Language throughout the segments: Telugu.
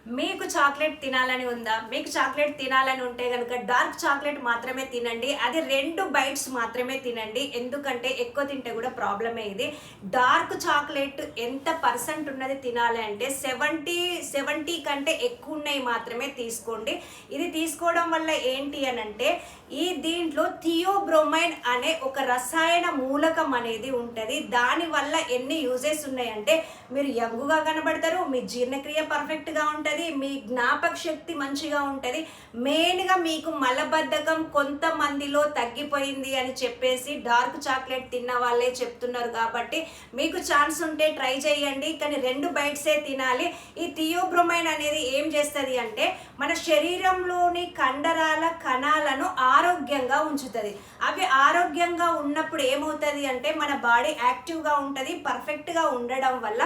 మీకు చాక్లెట్ తినాలని ఉందా? మీకు చాక్లెట్ తినాలని ఉంటే కనుక డార్క్ చాక్లెట్ మాత్రమే తినండి. అది 2 బైట్స్ మాత్రమే తినండి. ఎందుకంటే ఎక్కువ తింటే కూడా ప్రాబ్లమే ఇది. డార్క్ చాక్లెట్ ఎంత పర్సెంట్ ఉన్నది తినాలి అంటే 70 కంటే ఎక్కువ ఉన్నాయి మాత్రమే తీసుకోండి. ఇది తీసుకోవడం వల్ల ఏంటి అని అంటే దీంట్లో థియోబ్రోమైన్ అనే ఒక రసాయన మూలకం అనేది ఉంటుంది. దానివల్ల ఎన్ని యూజెస్ ఉన్నాయంటే మీరు యంగుగా కనబడతారు, మీ జీర్ణక్రియ పర్ఫెక్ట్గా ఉంటుంది, మీ జ్ఞాపక శక్తి మంచిగా ఉంటుంది. మెయిన్గా మీకు మలబద్ధకం కొంతమందిలో తగ్గిపోయింది అని చెప్పేసి డార్క్ చాక్లెట్ తిన్న వాళ్ళే చెప్తున్నారు. కాబట్టి మీకు ఛాన్స్ ఉంటే ట్రై చేయండి, కానీ 2 బైట్సే తినాలి. ఈ థియోబ్రోమైన్ అనేది ఏం చేస్తుంది అంటే మన శరీరంలోని కండరాల కణాలను ఆరోగ్యంగా ఉంచుతుంది. అవి ఆరోగ్యంగా ఉన్నప్పుడు ఏమవుతుంది అంటే మన బాడీ యాక్టివ్గా ఉంటుంది. పర్ఫెక్ట్గా ఉండడం వల్ల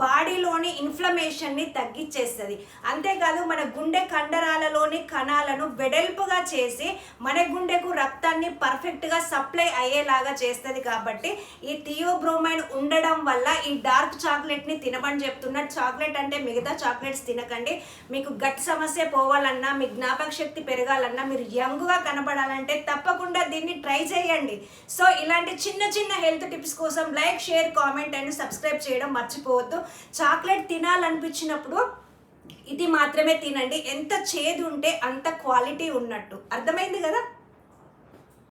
బాడీలోని ఇన్ఫ్లమేషన్ని తగ్గించేస్తుంది. అంతేకాదు మన గుండె కండరాలలోని కణాలను వెడల్పుగా చేసి మన గుండెకు రక్తాన్ని పర్ఫెక్ట్గా సప్లై అయ్యేలాగా చేస్తుంది. కాబట్టి ఈ థియోబ్రోమైన్ ఉండడం వల్ల ఈ డార్క్ చాక్లెట్ని తినమని చెప్తున్నా. చాక్లెట్ అంటే మిగతా చాక్లెట్స్ తినకండి. మీకు గట్ సమస్య పోవాలన్నా, మీ జ్ఞాపక శక్తి పెరగాలన్నా, మీరు యంగ్గా కనబడాలంటే తప్పకుండా దీన్ని ట్రై చేయండి. సో ఇలాంటి చిన్న చిన్న హెల్త్ టిప్స్ కోసం like, share, comment and subscribe చేయడం మర్చిపోవద్దు. చాక్లెట్ తినాలనిపించినప్పుడు ఇది మాత్రమే తినండి. ఎంత చేదు ఉంటే అంత క్వాలిటీ ఉన్నట్టు. అర్థమైంది కదా?